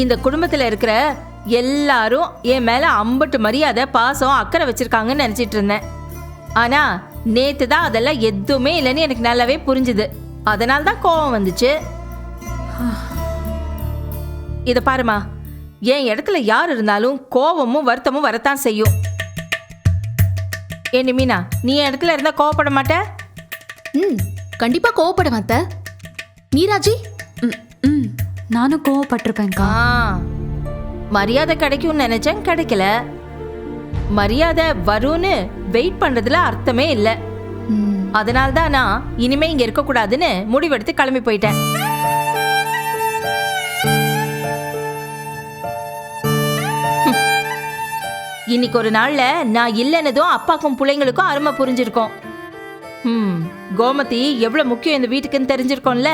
இந்த குடும்பத்துல இருக்கிற எல்லாரும் என் மேல அம்பட்டு மரியாதை பாசம் அக்கறை வச்சிருக்காங்கன்னு நினைச்சிட்டு இருந்தேன். ஆனா நேத்து தான் அதெல்லாம் எதுவுமே இல்லைன்னு எனக்கு நல்லாவே புரிஞ்சுது. அதனால தான் கோவம் வந்துச்சு. இத பாருமா, என் இடத்துல யார் இருந்தாலும் கோவமும் வருத்தமும் வரத்தான் செய்யும். ஏ நிமினா, நீ என் இடத்துல இருந்தா கோவப்பட மாட்ட? கண்டிப்பா கோவப்பட மாட்ட. நீராஜி? நானும் கோவப்பட்டிருப்பேன்க்கா. மரியாதை கிடைக்கும்னு நினைச்சேன், கிடைக்கல. மரியாதை வரும்னு வெயிட் பண்றதுல அர்த்தமே இல்ல. அதனால தான் நான் இனிமே இங்க இருக்க கூடாதுன்னு முடிவெடுத்து கிளம்பி போயிட்டேன். இன்னைக்கு ஒரு நாள்ல நான் இல்லைன்னதும் அப்பாக்கும் பிள்ளைங்களுக்கும் அருமை புரிஞ்சிருக்கோம். கோமதி எவ்வளவு முக்கியம் இந்த வீட்டுக்குன்னு தெரிஞ்சிருக்கோம்ல.